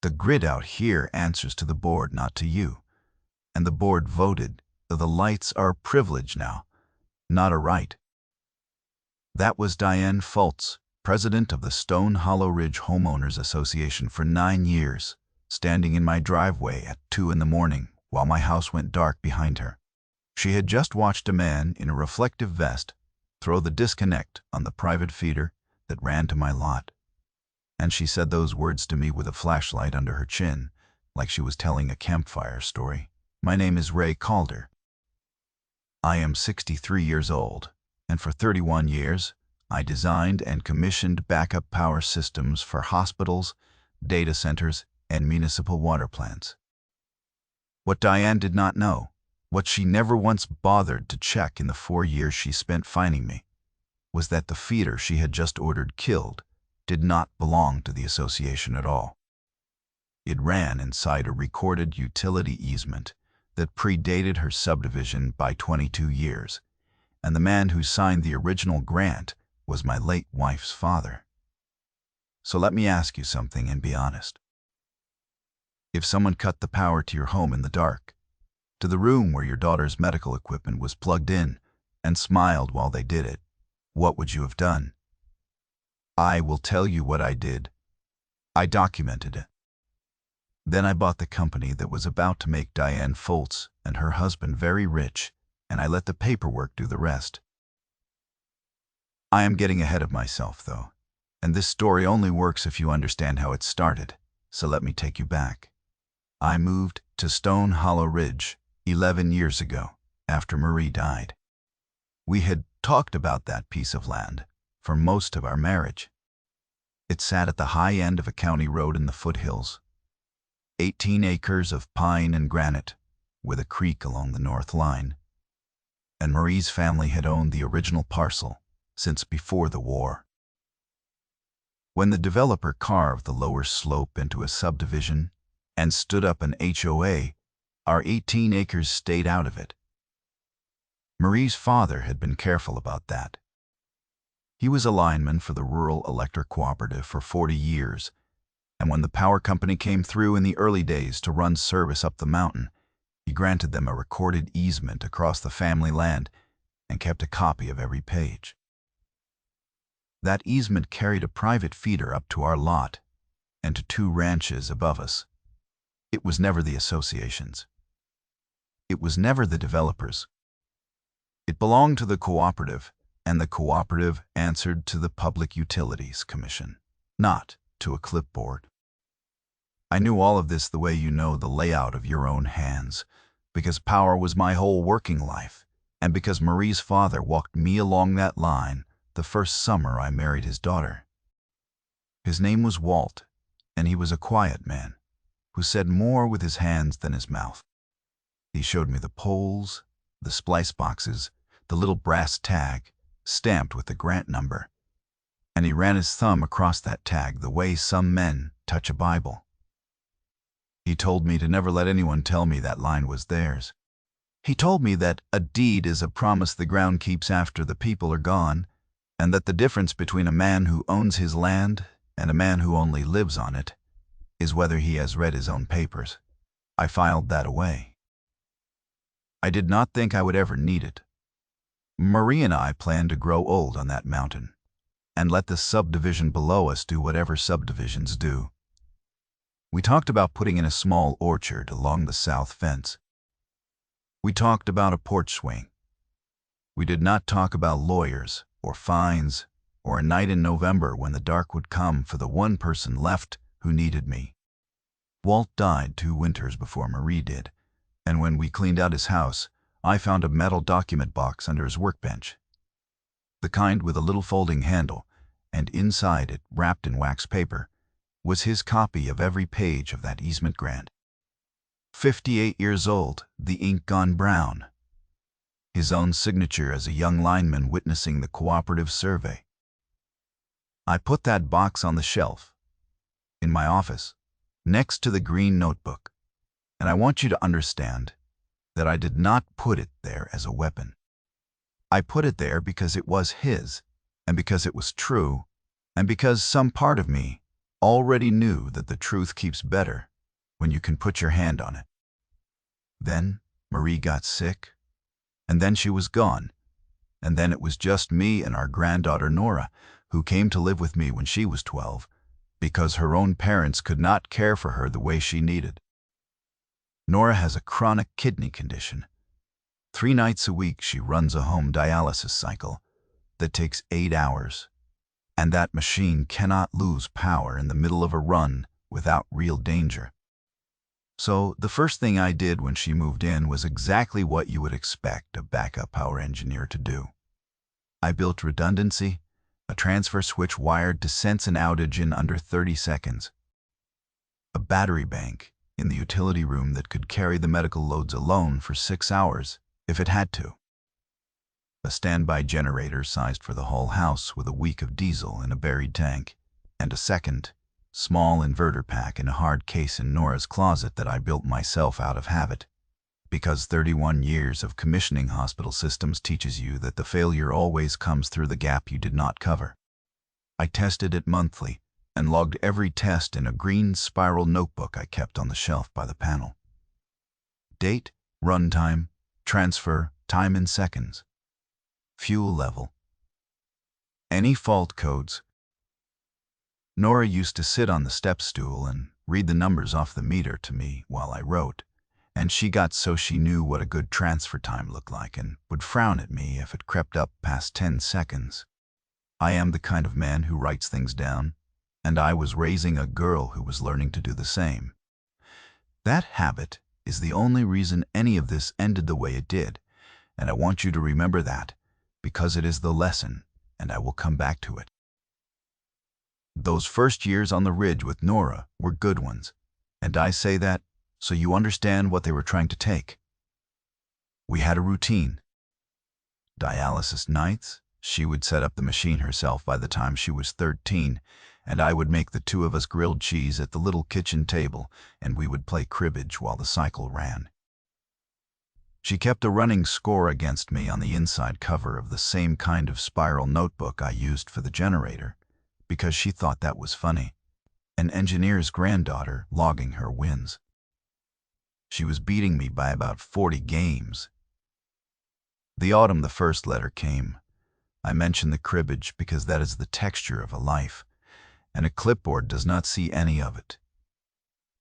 The grid out here answers to the board, not to you. And the board voted that the lights are a privilege now, not a right. That was Diane Fultz, president of the Stone Hollow Ridge Homeowners Association for 9 years, standing in my driveway at 2 in the morning while my house went dark behind her. She had just watched a man in a reflective vest throw the disconnect on the private feeder that ran to my lot. And she said those words to me with a flashlight under her chin, like she was telling a campfire story. My name is Ray Calder. I am 63 years old, and for 31 years, I designed and commissioned backup power systems for hospitals, data centers, and municipal water plants. What Diane did not know, what she never once bothered to check in the 4 years she spent finding me, was that the feeder she had just ordered killed did not belong to the association at all. It ran inside a recorded utility easement that predated her subdivision by 22 years, and the man who signed the original grant was my late wife's father. So let me ask you something and be honest. If someone cut the power to your home in the dark, to the room where your daughter's medical equipment was plugged in, and smiled while they did it, what would you have done? I will tell you what I did. I documented it. Then I bought the company that was about to make Diane Fultz and her husband very rich, and I let the paperwork do the rest. I am getting ahead of myself, though, and this story only works if you understand how it started, so let me take you back. I moved to Stone Hollow Ridge 11 years ago, after Marie died. We had talked about that piece of land for most of our marriage. It sat at the high end of a county road in the foothills, 18 acres of pine and granite, with a creek along the north line. And Marie's family had owned the original parcel since before the war. When the developer carved the lower slope into a subdivision and stood up an HOA, our 18 acres stayed out of it. Marie's father had been careful about that. He was a lineman for the Rural Electric Cooperative for 40 years, and when the power company came through in the early days to run service up the mountain, he granted them a recorded easement across the family land and kept a copy of every page. That easement carried a private feeder up to our lot and to 2 ranches above us. It was never the association's. It was never the developers. It belonged to the cooperative, and the cooperative answered to the Public Utilities Commission, not to a clipboard. I knew all of this the way you know the layout of your own hands, because power was my whole working life, and because Marie's father walked me along that line the first summer I married his daughter. His name was Walt, and he was a quiet man who said more with his hands than his mouth. He showed me the poles, the splice boxes, the little brass tag stamped with the grant number, and he ran his thumb across that tag the way some men touch a Bible. He told me to never let anyone tell me that line was theirs. He told me that a deed is a promise the ground keeps after the people are gone, and that the difference between a man who owns his land and a man who only lives on it is whether he has read his own papers. I filed that away. I did not think I would ever need it. Marie and I planned to grow old on that mountain and let the subdivision below us do whatever subdivisions do. We talked about putting in a small orchard along the south fence. We talked about a porch swing. We did not talk about lawyers or fines or a night in November when the dark would come for the one person left who needed me. Walt died 2 winters before Marie did, and when we cleaned out his house, I found a metal document box under his workbench, the kind with a little folding handle, and inside it, wrapped in wax paper, was his copy of every page of that easement grant. 58 years old, the ink gone brown. His own signature as a young lineman witnessing the cooperative survey. I put that box on the shelf in my office, next to the green notebook, and I want you to understand that I did not put it there as a weapon. I put it there because it was his, and because it was true, and because some part of me already knew that the truth keeps better when you can put your hand on it. Then Marie got sick, and then she was gone, and then it was just me and our granddaughter Nora, who came to live with me when she was 12, because her own parents could not care for her the way she needed. Nora has a chronic kidney condition. 3 nights a week she runs a home dialysis cycle that takes 8 hours, and that machine cannot lose power in the middle of a run without real danger. So the first thing I did when she moved in was exactly what you would expect a backup power engineer to do. I built redundancy, a transfer switch wired to sense an outage in under 30 seconds, a battery bank in the utility room that could carry the medical loads alone for 6 hours if it had to, a standby generator sized for the whole house with a week of diesel in a buried tank, and a second, small inverter pack in a hard case in Nora's closet that I built myself out of habit, because 31 years of commissioning hospital systems teaches you that the failure always comes through the gap you did not cover. I tested it monthly and logged every test in a green spiral notebook I kept on the shelf by the panel. Date, runtime, transfer, time in seconds, fuel level, any fault codes. Nora used to sit on the step stool and read the numbers off the meter to me while I wrote, and she got so she knew what a good transfer time looked like and would frown at me if it crept up past 10 seconds. I am the kind of man who writes things down, and I was raising a girl who was learning to do the same. That habit is the only reason any of this ended the way it did, and I want you to remember that, because it is the lesson, and I will come back to it. Those first years on the ridge with Nora were good ones, and I say that so you understand what they were trying to take. We had a routine. Dialysis nights, she would set up the machine herself by the time she was 13, and I would make the 2 of us grilled cheese at the little kitchen table, and we would play cribbage while the cycle ran. She kept a running score against me on the inside cover of the same kind of spiral notebook I used for the generator, because she thought that was funny, an engineer's granddaughter logging her wins. She was beating me by about 40 games. The autumn the first letter came. I mention the cribbage because that is the texture of a life, and a clipboard does not see any of it.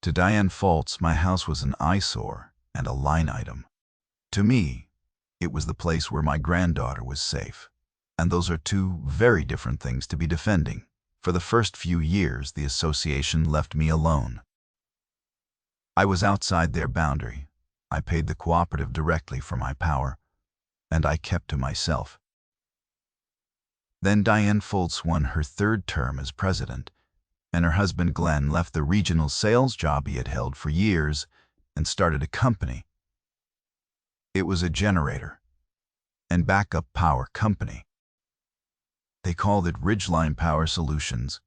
To Diane Foltz, my house was an eyesore and a line item. To me, it was the place where my granddaughter was safe, and those are 2 very different things to be defending. For the first few years, the association left me alone. I was outside their boundary. I paid the cooperative directly for my power, and I kept to myself. Then Diane Foltz won her 3rd term as president, and her husband Glenn left the regional sales job he had held for years and started a company. It was a generator and backup power company. They called it Ridgeline Power Solutions,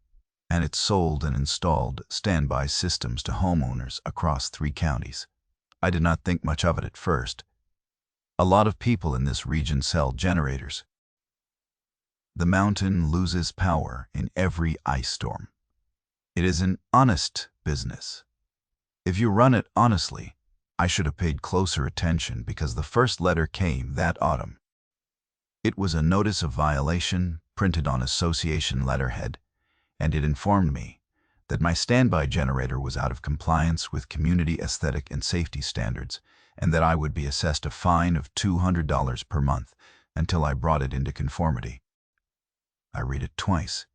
and it sold and installed standby systems to homeowners across 3 counties. I did not think much of it at first. A lot of people in this region sell generators. The mountain loses power in every ice storm. It is an honest business. If you run it honestly, I should have paid closer attention because the first letter came that autumn. It was a notice of violation printed on association letterhead, and it informed me that my standby generator was out of compliance with community aesthetic and safety standards, and that I would be assessed a fine of $200 per month until I brought it into conformity. I read it twice.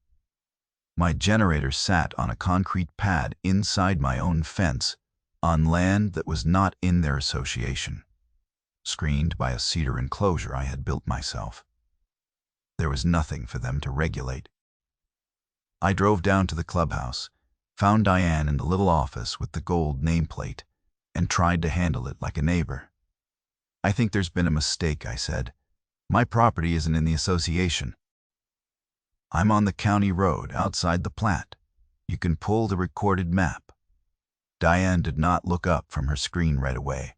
My generator sat on a concrete pad inside my own fence, on land that was not in their association, screened by a cedar enclosure I had built myself. There was nothing for them to regulate. I drove down to the clubhouse, found Diane in the little office with the gold nameplate, and tried to handle it like a neighbor. "I think there's been a mistake," I said. "My property isn't in the association. I'm on the county road outside the plat. You can pull the recorded map." Diane did not look up from her screen right away.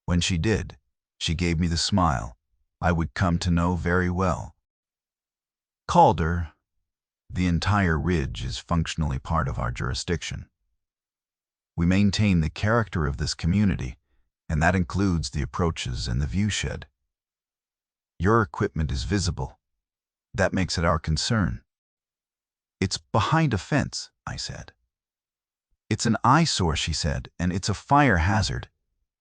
When she did, she gave me the smile I would come to know very well. Calder, The entire ridge is functionally part of our jurisdiction. We maintain the character of this community, and that includes the approaches and the viewshed. Your equipment is visible. That makes it our concern. It's behind a fence, I said. It's an eyesore, she said, and it's a fire hazard.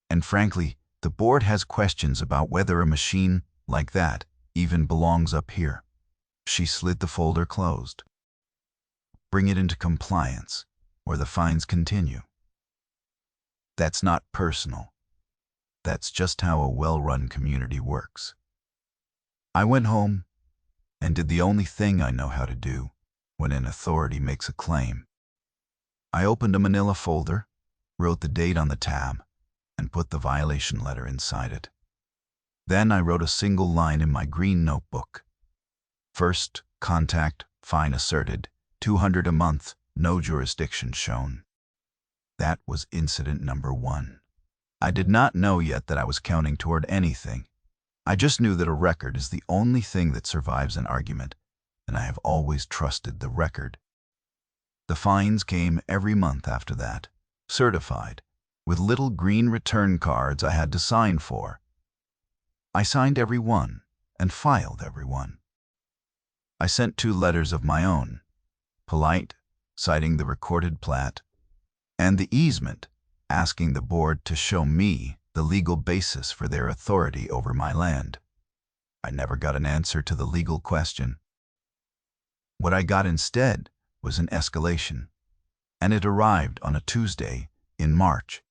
And frankly, the board has questions about whether a machine like that even belongs up here. She slid the folder closed. Bring it into compliance, or the fines continue. That's not personal. That's just how a well-run community works. I went home and did the only thing I know how to do when an authority makes a claim. I opened a manila folder, wrote the date on the tab, and put the violation letter inside it. Then I wrote a single line in my green notebook. First contact, fine asserted, $200 a month, no jurisdiction shown. That was incident number 1. I did not know yet that I was counting toward anything. I just knew that a record is the only thing that survives an argument, and I have always trusted the record. The fines came every month after that, certified, with little green return cards I had to sign for. I signed every one and filed every one. I sent 2 letters of my own, polite, citing the recorded plat, and the easement, asking the board to show me the legal basis for their authority over my land. I never got an answer to the legal question. What I got instead was an escalation, and it arrived on a Tuesday in March.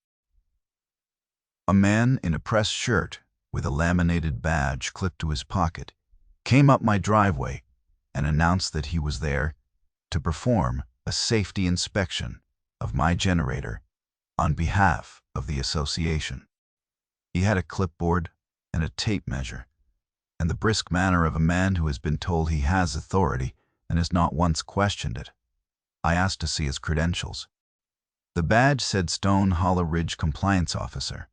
A man in a press shirt with a laminated badge clipped to his pocket came up my driveway and announced that he was there to perform a safety inspection of my generator on behalf of the association. He had a clipboard and a tape measure, and the brisk manner of a man who has been told he has authority and has not once questioned it. I asked to see his credentials. The badge said Stone Hollow Ridge Compliance Officer,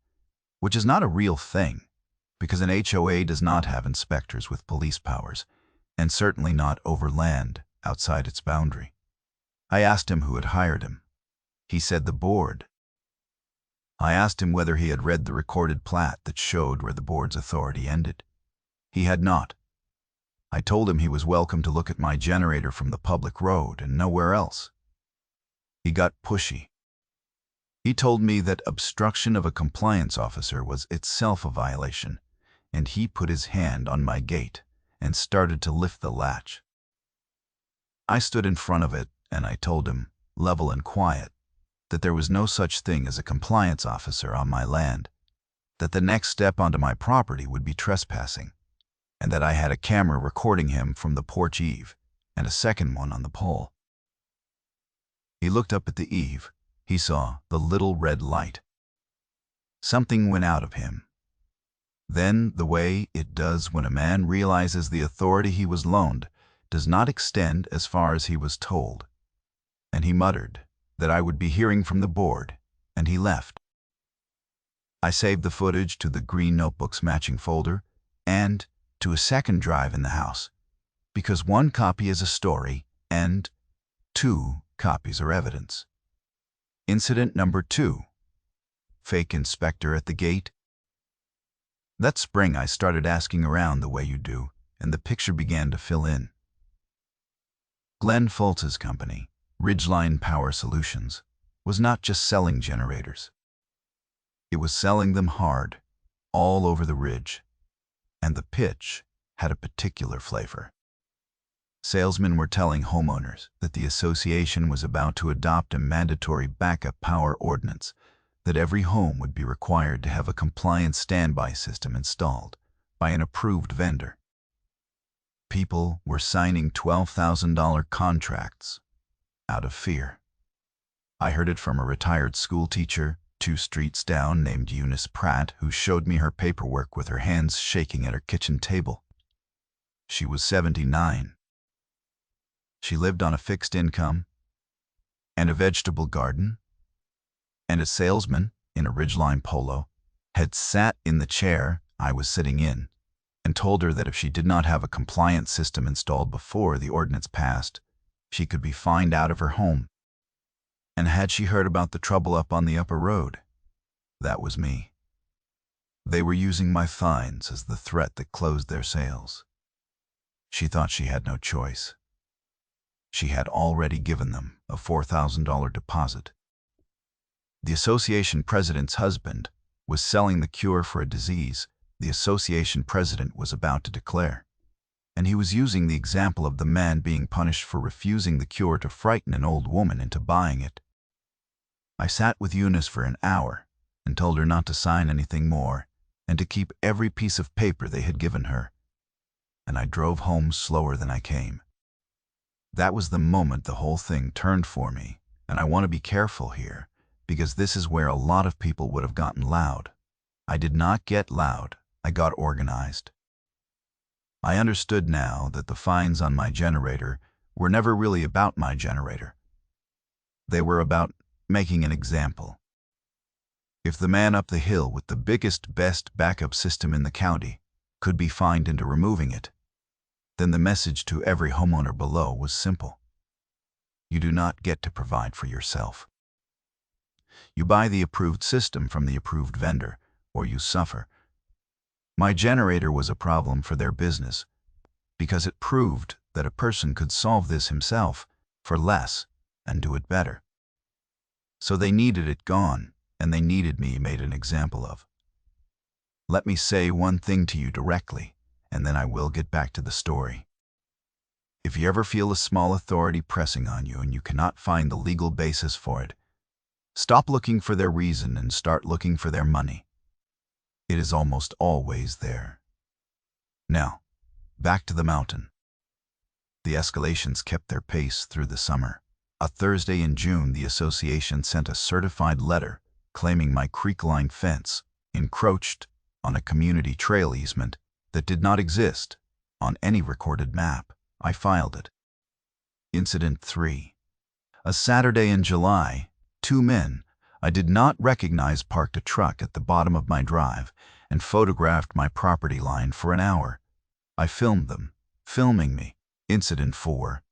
which is not a real thing, because an HOA does not have inspectors with police powers, and certainly not over land outside its boundary. I asked him who had hired him. He said the board. I asked him whether he had read the recorded plat that showed where the board's authority ended. He had not. I told him he was welcome to look at my generator from the public road and nowhere else. He got pushy. He told me that obstruction of a compliance officer was itself a violation, and he put his hand on my gate and started to lift the latch. I stood in front of it and I told him, level and quiet, that there was no such thing as a compliance officer on my land, that the next step onto my property would be trespassing, and that I had a camera recording him from the porch eave and a second one on the pole. He looked up at the eave. He saw the little red light. Something went out of him. Then, the way it does when a man realizes the authority he was loaned does not extend as far as he was told, and he muttered that I would be hearing from the board, and he left. I saved the footage to the green notebook's matching folder and to a second drive in the house, because 1 copy is a story and 2 copies are evidence. Incident number 2. Fake inspector at the gate. That spring I started asking around the way you do, and the picture began to fill in. Glenn Foltz's company, Ridgeline Power Solutions, was not just selling generators. It was selling them hard, all over the ridge, and the pitch had a particular flavor. Salesmen were telling homeowners that the association was about to adopt a mandatory backup power ordinance, that every home would be required to have a compliant standby system installed by an approved vendor. People were signing $12,000 contracts out of fear. I heard it from a retired school teacher 2 streets down named Eunice Pratt, who showed me her paperwork with her hands shaking at her kitchen table. She was 79. She lived on a fixed income and a vegetable garden, and a salesman in a Ridgeline polo had sat in the chair I was sitting in and told her that if she did not have a compliant system installed before the ordinance passed, she could be fined out of her home. And had she heard about the trouble up on the upper road? That was me. They were using my fines as the threat that closed their sales. She thought she had no choice. She had already given them a $4,000 deposit. The association president's husband was selling the cure for a disease the association president was about to declare, and he was using the example of the man being punished for refusing the cure to frighten an old woman into buying it. I sat with Eunice for an hour and told her not to sign anything more and to keep every piece of paper they had given her, and I drove home slower than I came. That was the moment the whole thing turned for me, and I want to be careful here, because this is where a lot of people would have gotten loud. I did not get loud. I got organized. I understood now that the fines on my generator were never really about my generator. They were about making an example. If the man up the hill with the biggest, best backup system in the county could be fined into removing it, then the message to every homeowner below was simple. You do not get to provide for yourself. You buy the approved system from the approved vendor, or you suffer. My generator was a problem for their business because it proved that a person could solve this himself for less and do it better. So they needed it gone, and they needed me made an example of. Let me say one thing to you directly, and then I will get back to the story. If you ever feel a small authority pressing on you and you cannot find the legal basis for it, stop looking for their reason and start looking for their money. It is almost always there. Now, back to the mountain. The escalations kept their pace through the summer. A Thursday in June, the association sent a certified letter claiming my creek-line fence encroached on a community trail easement that did not exist on any recorded map. I filed it. Incident 3. A Saturday in July, 2 men I did not recognize parked a truck at the bottom of my drive and photographed my property line for an hour. I filmed them, filming me. Incident 4.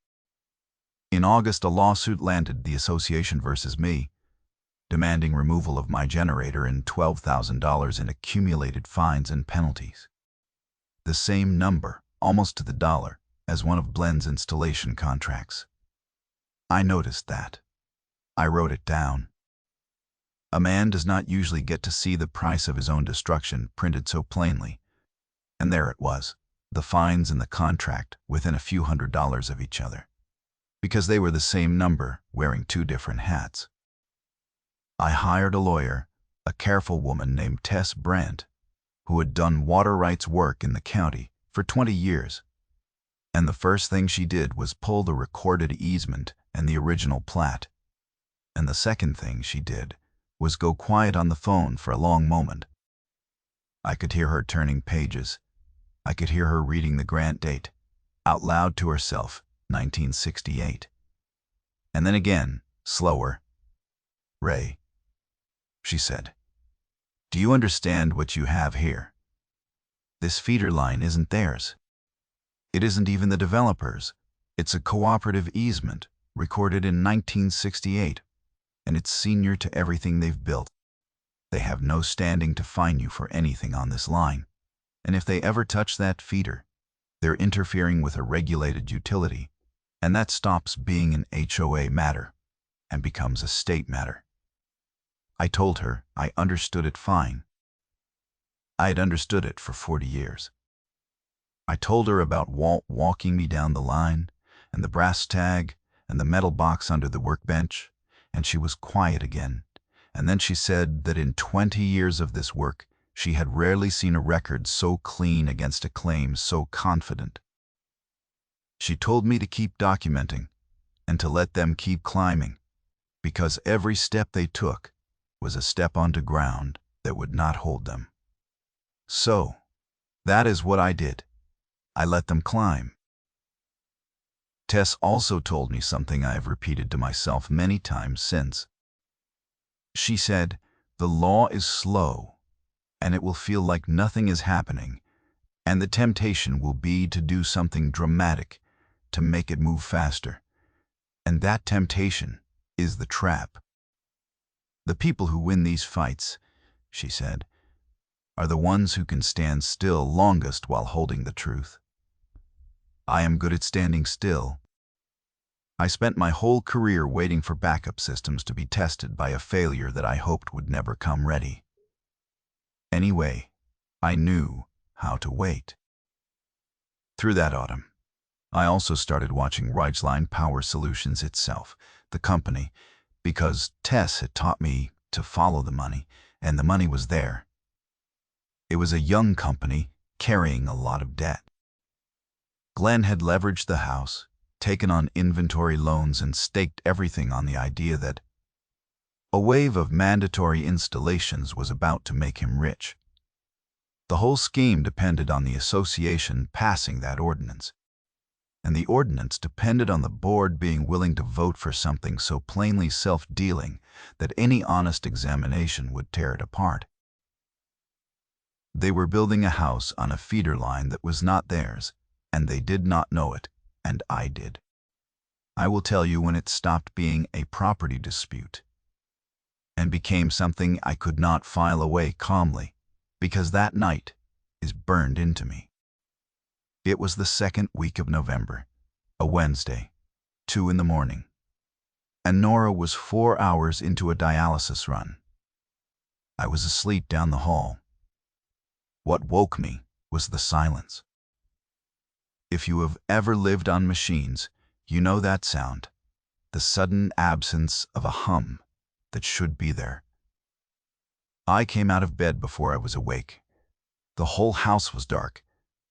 In August, a lawsuit landed the association versus me, demanding removal of my generator and $12,000 in accumulated fines and penalties. The same number, almost to the dollar, as one of Blend's installation contracts. I noticed that. I wrote it down. A man does not usually get to see the price of his own destruction printed so plainly. And there it was, the fines and the contract within a few $100s of each other, because they were the same number wearing 2 different hats. I hired a lawyer, a careful woman named Tess Brandt, who had done water rights work in the county for 20 years. And the first thing she did was pull the recorded easement and the original plat. And the second thing she did was go quiet on the phone for a long moment. I could hear her turning pages. I could hear her reading the grant date, out loud to herself, 1968. And then again, slower. Ray, she said, do you understand what you have here? This feeder line isn't theirs. It isn't even the developer's. It's a cooperative easement, recorded in 1968. And it's senior to everything they've built. They have no standing to fine you for anything on this line. And if they ever touch that feeder, they're interfering with a regulated utility, and that stops being an HOA matter and becomes a state matter. I told her I understood it fine. I had understood it for 40 years. I told her about Walt walking me down the line, and the brass tag, and the metal box under the workbench, and she was quiet again. And then she said that in 20 years of this work, she had rarely seen a record so clean against a claim so confident. She told me to keep documenting and to let them keep climbing, because every step they took was a step onto ground that would not hold them. So, that is what I did. I let them climb. Tess also told me something I have repeated to myself many times since. She said, the law is slow, and it will feel like nothing is happening, and the temptation will be to do something dramatic to make it move faster. And that temptation is the trap. The people who win these fights, she said, are the ones who can stand still longest while holding the truth. I am good at standing still. I spent my whole career waiting for backup systems to be tested by a failure that I hoped would never come ready. Anyway, I knew how to wait. Through that autumn, I also started watching Ridgeline Power Solutions itself, the company, because Tess had taught me to follow the money, and the money was there. It was a young company carrying a lot of debt. Glenn had leveraged the house, taken on inventory loans, and staked everything on the idea that a wave of mandatory installations was about to make him rich. The whole scheme depended on the association passing that ordinance, and the ordinance depended on the board being willing to vote for something so plainly self-dealing that any honest examination would tear it apart. They were building a house on a feeder line that was not theirs, and they did not know it, and I did. I will tell you when it stopped being a property dispute and became something I could not file away calmly, because that night is burned into me. It was the second week of November, a Wednesday, 2 a.m, and Nora was 4 hours into a dialysis run. I was asleep down the hall. What woke me was the silence. If you have ever lived on machines, you know that sound, the sudden absence of a hum that should be there. I came out of bed before I was awake. The whole house was dark.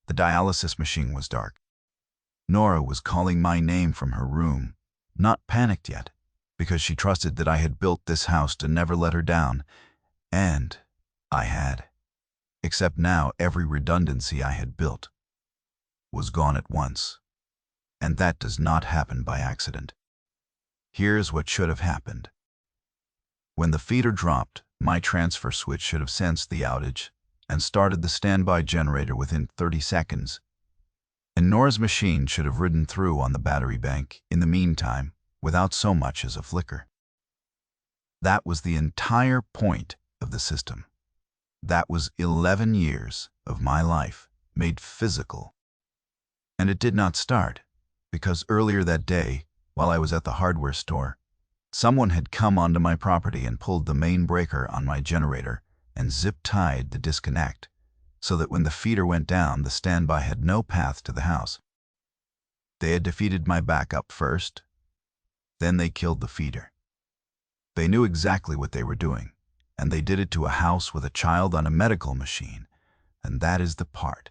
The dialysis machine was dark. Nora was calling my name from her room, not panicked yet, because she trusted that I had built this house to never let her down, and I had. Except now every redundancy I had built was gone at once, and that does not happen by accident. Here's what should have happened. When the feeder dropped, my transfer switch should have sensed the outage and started the standby generator within 30 seconds, and Nora's machine should have ridden through on the battery bank in the meantime without so much as a flicker. That was the entire point of the system. That was 11 years of my life made physical. And it did not start, because earlier that day, while I was at the hardware store, someone had come onto my property and pulled the main breaker on my generator and zip-tied the disconnect, so that when the feeder went down, the standby had no path to the house. They had defeated my backup first, then they killed the feeder. They knew exactly what they were doing, and they did it to a house with a child on a medical machine, and that is the part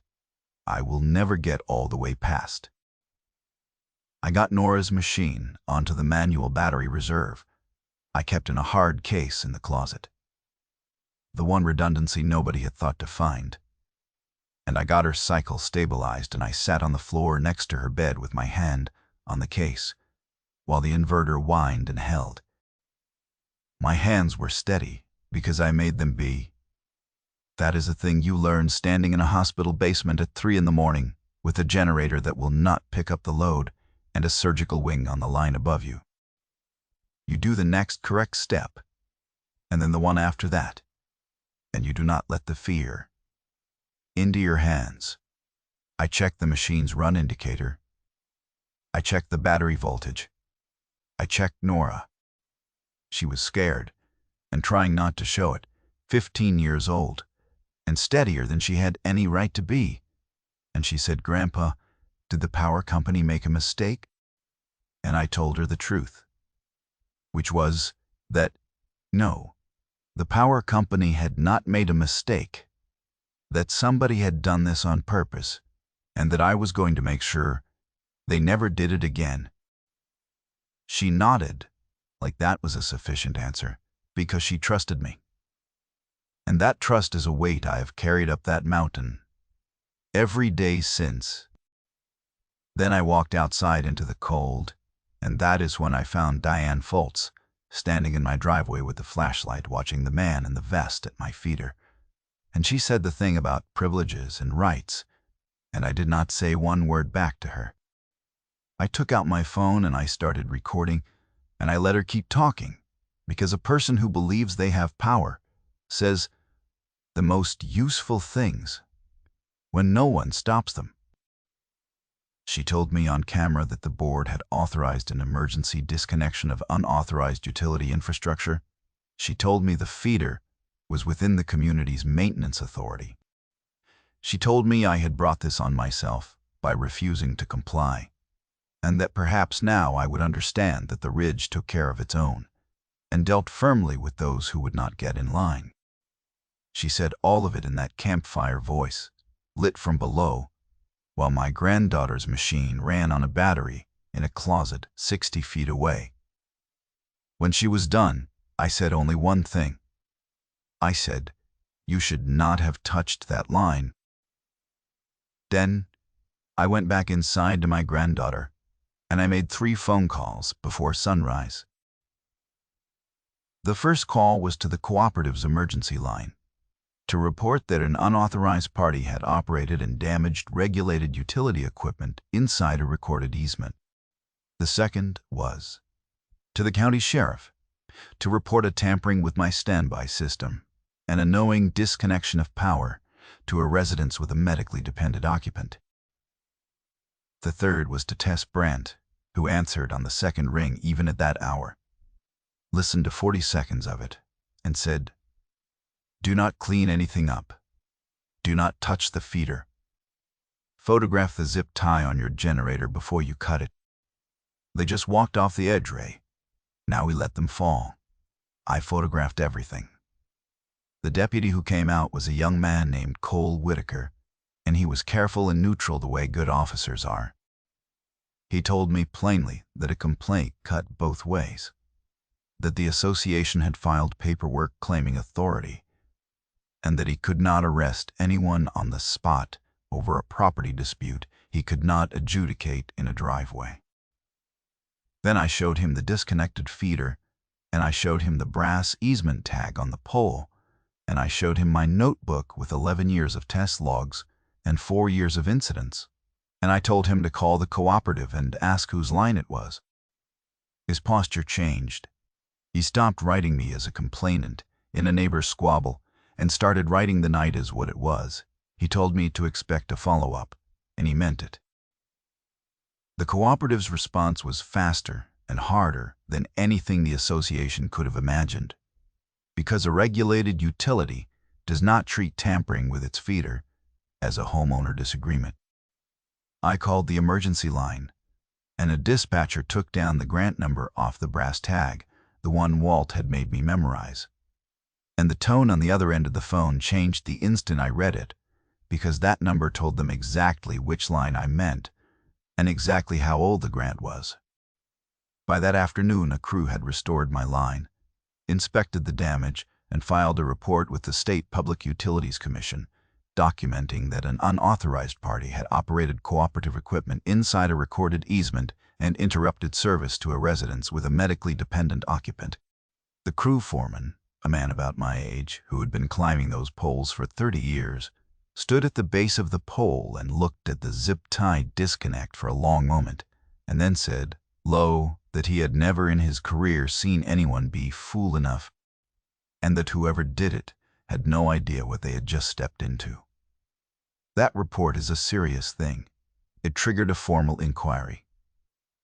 I will never get all the way past. I got Nora's machine onto the manual battery reserve I kept in a hard case in the closet, the one redundancy nobody had thought to find, and I got her cycle stabilized, and I sat on the floor next to her bed with my hand on the case while the inverter whined and held. My hands were steady because I made them be. That is a thing you learn standing in a hospital basement at 3 a.m. with a generator that will not pick up the load and a surgical wing on the line above you. You do the next correct step, and then the one after that, and you do not let the fear into your hands. I checked the machine's run indicator. I checked the battery voltage. I checked Nora. She was scared and trying not to show it, 15 years old, and steadier than she had any right to be. And she said, "Grandpa, did the power company make a mistake?" And I told her the truth, which was that, no, the power company had not made a mistake, that somebody had done this on purpose, and that I was going to make sure they never did it again. She nodded, like that was a sufficient answer, because she trusted me. And that trust is a weight I have carried up that mountain every day since. Then I walked outside into the cold, and that is when I found Diane Foltz standing in my driveway with the flashlight watching the man in the vest at my feeder. And she said the thing about privileges and rights, and I did not say one word back to her. I took out my phone and I started recording, and I let her keep talking, because a person who believes they have power says the most useful things when no one stops them. She told me on camera that the board had authorized an emergency disconnection of unauthorized utility infrastructure. She told me the feeder was within the community's maintenance authority. She told me I had brought this on myself by refusing to comply, and that perhaps now I would understand that the ridge took care of its own and dealt firmly with those who would not get in line. She said all of it in that campfire voice, lit from below, while my granddaughter's machine ran on a battery in a closet 60 feet away. When she was done, I said only one thing. I said, "You should not have touched that line." Then, I went back inside to my granddaughter, and I made 3 phone calls before sunrise. The first call was to the cooperative's emergency line, to report that an unauthorized party had operated and damaged regulated utility equipment inside a recorded easement. The second was to the county sheriff, to report a tampering with my standby system and a knowing disconnection of power to a residence with a medically dependent occupant. The third was to Tess Brandt, who answered on the second ring even at that hour, listened to 40 seconds of it, and said, "Do not clean anything up. Do not touch the feeder. Photograph the zip tie on your generator before you cut it. They just walked off the edge, Ray. Now we let them fall. I photographed everything." The deputy who came out was a young man named Cole Whitaker, and he was careful and neutral the way good officers are. He told me plainly that a complaint cut both ways, that the association had filed paperwork claiming authority, and that he could not arrest anyone on the spot over a property dispute he could not adjudicate in a driveway. Then I showed him the disconnected feeder, and I showed him the brass easement tag on the pole, and I showed him my notebook with 11 years of test logs and 4 years of incidents, and I told him to call the cooperative and ask whose line it was. His posture changed. He stopped writing me as a complainant in a neighbor's squabble and started writing the night as what it was. He told me to expect a follow-up, and he meant it. The cooperative's response was faster and harder than anything the association could have imagined, because a regulated utility does not treat tampering with its feeder as a homeowner disagreement. I called the emergency line, and a dispatcher took down the grant number off the brass tag, the one Walt had made me memorize. And the tone on the other end of the phone changed the instant I read it, because that number told them exactly which line I meant and exactly how old the grant was. By that afternoon, a crew had restored my line, inspected the damage, and filed a report with the State Public Utilities Commission, documenting that an unauthorized party had operated cooperative equipment inside a recorded easement and interrupted service to a residence with a medically dependent occupant. The crew foreman, a man about my age who had been climbing those poles for 30 years, stood at the base of the pole and looked at the zip-tied disconnect for a long moment, and then said, low, that he had never in his career seen anyone be fool enough, and that whoever did it had no idea what they had just stepped into. That report is a serious thing. It triggered a formal inquiry,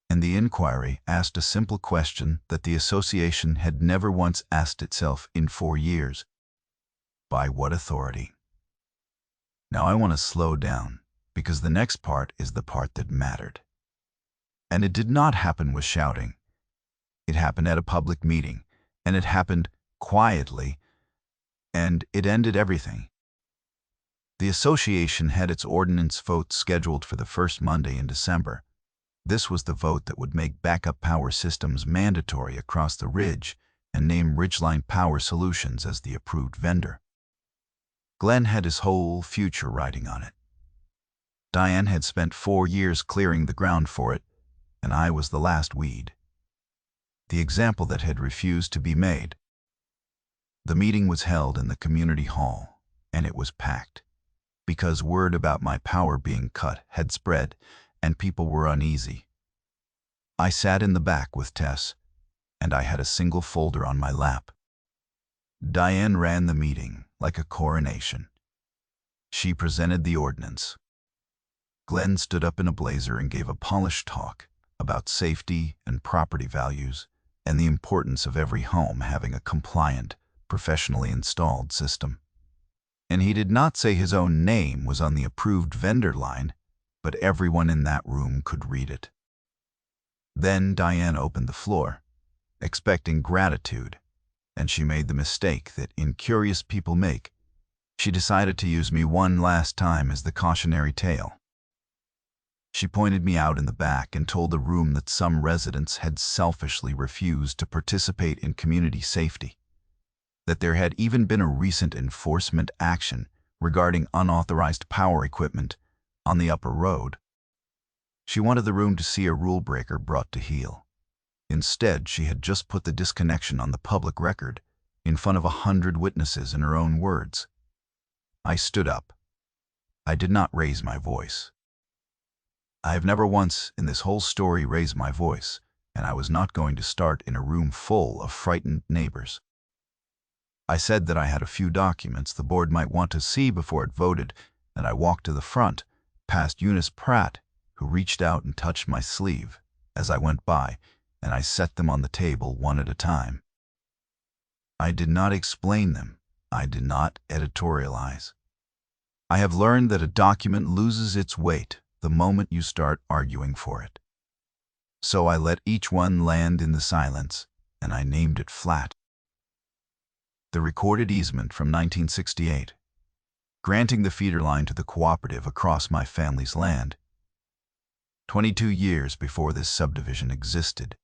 and the inquiry asked a simple question that the association had never once asked itself in 4 years. By what authority? Now I want to slow down, because the next part is the part that mattered. And it did not happen with shouting. It happened at a public meeting, and it happened quietly, and it ended everything. The association had its ordinance vote scheduled for the first Monday in December. This was the vote that would make backup power systems mandatory across the ridge and name Ridgeline Power Solutions as the approved vendor. Glenn had his whole future riding on it. Diane had spent 4 years clearing the ground for it, and I was the last weed, the example that had refused to be made. The meeting was held in the community hall, and it was packed, because word about my power being cut had spread, and people were uneasy. I sat in the back with Tess, and I had a single folder on my lap. Diane ran the meeting like a coronation. She presented the ordinance. Glenn stood up in a blazer and gave a polished talk about safety and property values and the importance of every home having a compliant, professionally installed system. And he did not say his own name was on the approved vendor line, but everyone in that room could read it. Then Diane opened the floor, expecting gratitude, and she made the mistake that incurious people make. She decided to use me one last time as the cautionary tale. She pointed me out in the back and told the room that some residents had selfishly refused to participate in community safety, that there had even been a recent enforcement action regarding unauthorized power equipment on the upper road. She wanted the room to see a rule breaker brought to heel. Instead, she had just put the disconnection on the public record in front of 100 witnesses in her own words. I stood up. I did not raise my voice. I have never once in this whole story raised my voice, and I was not going to start in a room full of frightened neighbors. I said that I had a few documents the board might want to see before it voted, and I walked to the front, past Eunice Pratt, who reached out and touched my sleeve as I went by, and I set them on the table one at a time. I did not explain them. I did not editorialize. I have learned that a document loses its weight the moment you start arguing for it. So I let each one land in the silence, and I named it flat. The recorded easement from 1968, granting the feeder line to the cooperative across my family's land, 22 years before this subdivision existed.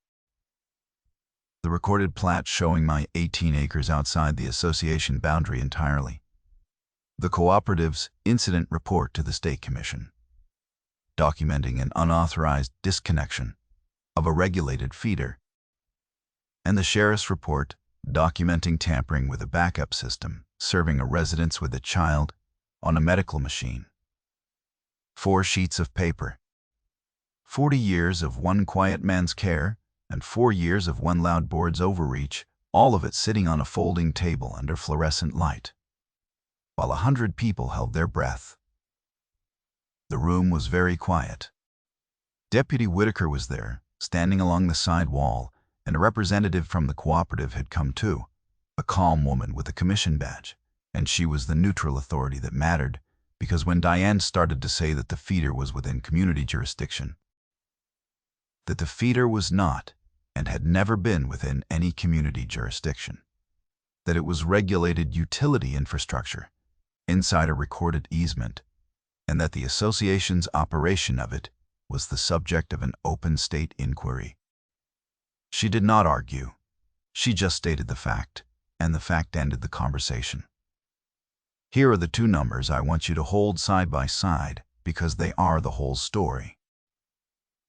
The recorded plat showing my 18 acres outside the association boundary entirely. The cooperative's incident report to the State Commission, documenting an unauthorized disconnection of a regulated feeder, and the sheriff's report documenting tampering with a backup system serving a residence with a child on a medical machine. 4 sheets of paper. 40 years of one quiet man's care and 4 years of one loud board's overreach, all of it sitting on a folding table under fluorescent light, while 100 people held their breath. The room was very quiet. Deputy Whitaker was there, standing along the side wall, and a representative from the cooperative had come too, a calm woman with a commission badge, and she was the neutral authority that mattered, because when Diane started to say that the feeder was within community jurisdiction, that the feeder was not and had never been within any community jurisdiction, that it was regulated utility infrastructure inside a recorded easement, and that the association's operation of it was the subject of an open state inquiry. She did not argue. She just stated the fact, and the fact ended the conversation. Here are the 2 numbers I want you to hold side by side because they are the whole story.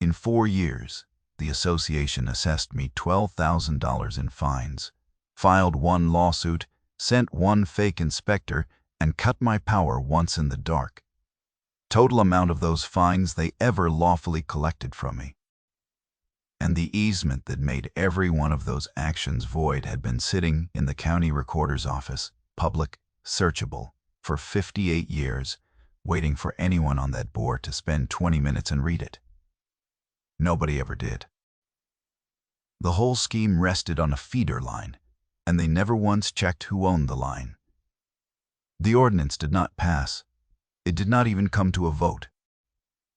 In 4 years, the association assessed me $12,000 in fines, filed 1 lawsuit, sent 1 fake inspector, and cut my power once in the dark. Total amount of those fines they ever lawfully collected from me. And the easement that made every one of those actions void had been sitting in the county recorder's office, public, searchable, for 58 years, waiting for anyone on that board to spend 20 minutes and read it. Nobody ever did. The whole scheme rested on a feeder line, and they never once checked who owned the line. The ordinance did not pass. It did not even come to a vote.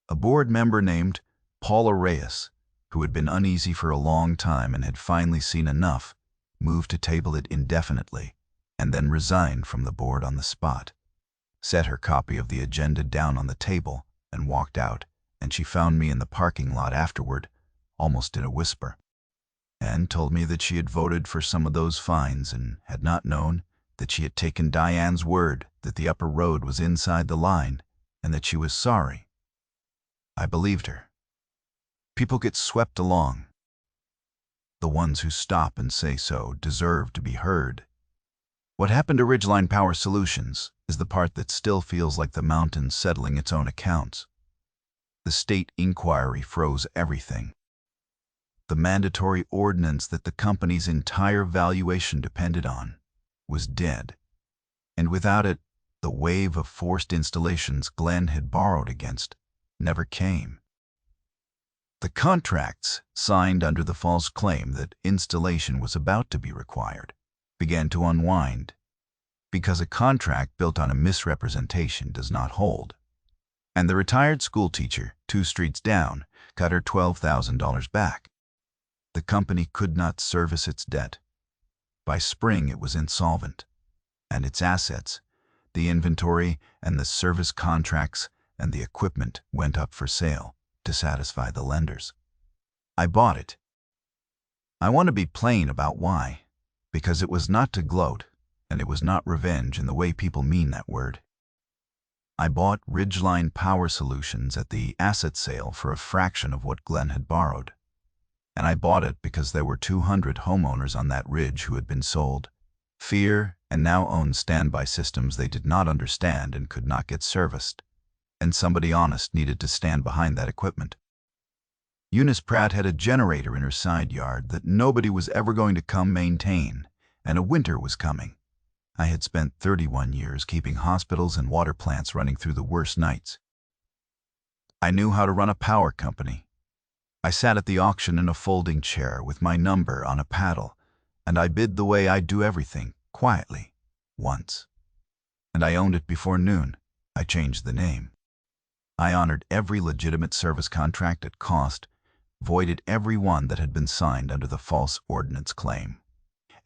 A board member named Paula Reyes, who had been uneasy for a long time and had finally seen enough, moved to table it indefinitely, and then resigned from the board on the spot, set her copy of the agenda down on the table, and walked out, and she found me in the parking lot afterward, almost in a whisper, and told me that she had voted for some of those fines and had not known that she had taken Diane's word that the upper road was inside the line and that she was sorry. I believed her. People get swept along. The ones who stop and say so deserve to be heard. What happened to Ridgeline Power Solutions is the part that still feels like the mountain settling its own accounts. The state inquiry froze everything. The mandatory ordinance that the company's entire valuation depended on was dead, and without it, the wave of forced installations Glenn had borrowed against never came. The contracts signed under the false claim that installation was about to be required began to unwind, because a contract built on a misrepresentation does not hold. And the retired schoolteacher, 2 streets down, got her $12,000 back. The company could not service its debt. By spring, it was insolvent, and its assets, the inventory and the service contracts and the equipment, went up for sale to satisfy the lenders. I bought it. I want to be plain about why, because it was not to gloat, and it was not revenge in the way people mean that word. I bought Ridgeline Power Solutions at the asset sale for a fraction of what Glenn had borrowed. And I bought it because there were 200 homeowners on that ridge who had been sold fear and now owned standby systems they did not understand and could not get serviced. And somebody honest needed to stand behind that equipment. Eunice Pratt had a generator in her side yard that nobody was ever going to come maintain, and a winter was coming. I had spent 31 years keeping hospitals and water plants running through the worst nights. I knew how to run a power company. I sat at the auction in a folding chair with my number on a paddle, and I bid the way I do everything, quietly, once. And I owned it before noon. I changed the name. I honored every legitimate service contract at cost, voided every one that had been signed under the false ordinance claim.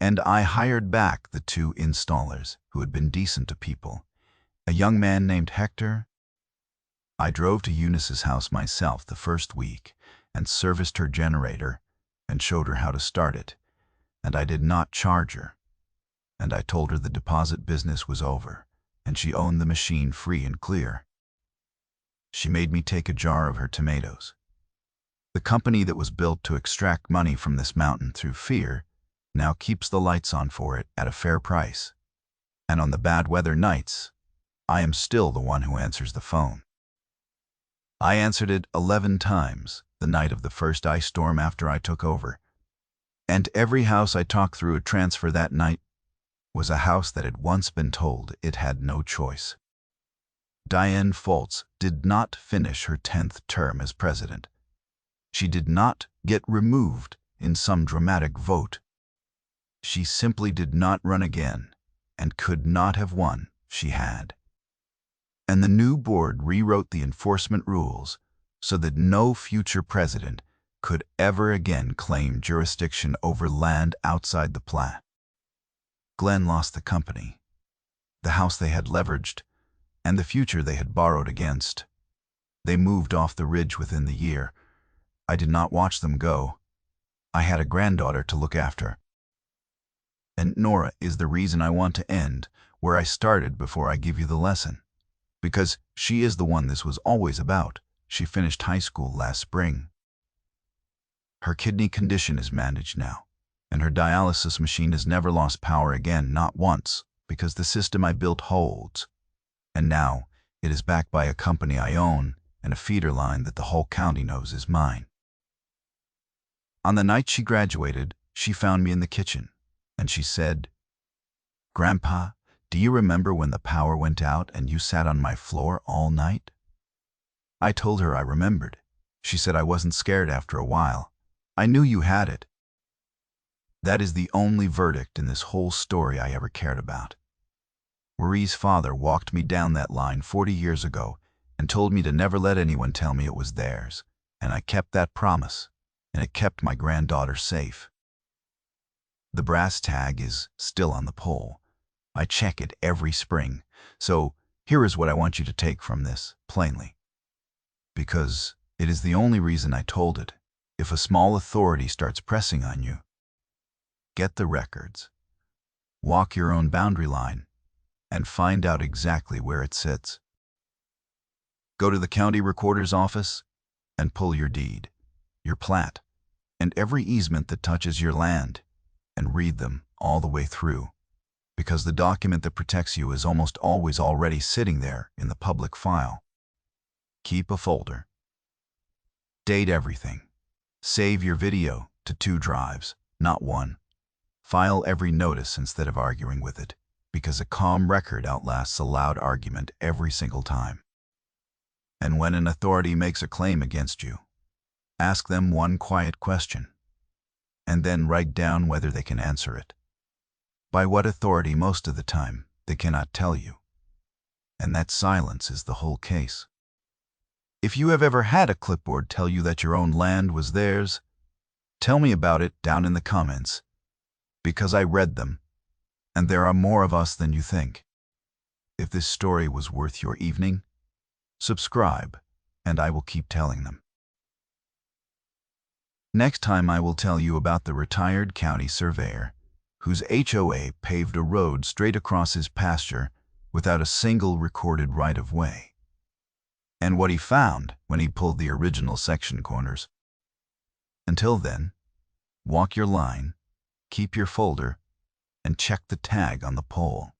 And I hired back the 2 installers who had been decent to people, a young man named Hector. I drove to Eunice's house myself the first week and serviced her generator and showed her how to start it, and I did not charge her. And I told her the deposit business was over, and she owned the machine free and clear. She made me take a jar of her tomatoes. The company that was built to extract money from this mountain through fear now keeps the lights on for it at a fair price. And on the bad weather nights, I am still the one who answers the phone. I answered it 11 times the night of the first ice storm after I took over. And every house I talked through a transfer that night was a house that had once been told it had no choice. Diane Foltz did not finish her 10th term as president. She did not get removed in some dramatic vote. She simply did not run again and could not have won if she had. And the new board rewrote the enforcement rules so that no future president could ever again claim jurisdiction over land outside the plat. Glenn lost the company, the house they had leveraged, and the future they had borrowed against. They moved off the ridge within the year. I did not watch them go. I had a granddaughter to look after. And Nora is the reason I want to end where I started before I give you the lesson. Because she is the one this was always about. She finished high school last spring. Her kidney condition is managed now, and her dialysis machine has never lost power again, not once, because the system I built holds. And now it is backed by a company I own and a feeder line that the whole county knows is mine. On the night she graduated, she found me in the kitchen, and she said, "Grandpa, do you remember when the power went out and you sat on my floor all night?" I told her I remembered. She said I wasn't scared after a while. I knew you had it. That is the only verdict in this whole story I ever cared about. Marie's father walked me down that line 40 years ago and told me to never let anyone tell me it was theirs, and I kept that promise, and it kept my granddaughter safe. The brass tag is still on the pole. I check it every spring, so here is what I want you to take from this, plainly. Because it is the only reason I told it. If a small authority starts pressing on you, get the records, walk your own boundary line, and find out exactly where it sits. Go to the county recorder's office and pull your deed, your plat, and every easement that touches your land, and read them all the way through, because the document that protects you is almost always already sitting there in the public file. Keep a folder. Date everything. Save your video to 2 drives, not 1. File every notice instead of arguing with it, because a calm record outlasts a loud argument every single time. And when an authority makes a claim against you, ask them one quiet question, and then write down whether they can answer it. By what authority? Most of the time, they cannot tell you. And that silence is the whole case. If you have ever had a clipboard tell you that your own land was theirs, tell me about it down in the comments, because I read them, and there are more of us than you think. If this story was worth your evening, subscribe, and I will keep telling them. Next time I will tell you about the retired county surveyor whose HOA paved a road straight across his pasture without a single recorded right-of-way, and what he found when he pulled the original section corners. Until then, walk your line, keep your folder, and check the tag on the pole.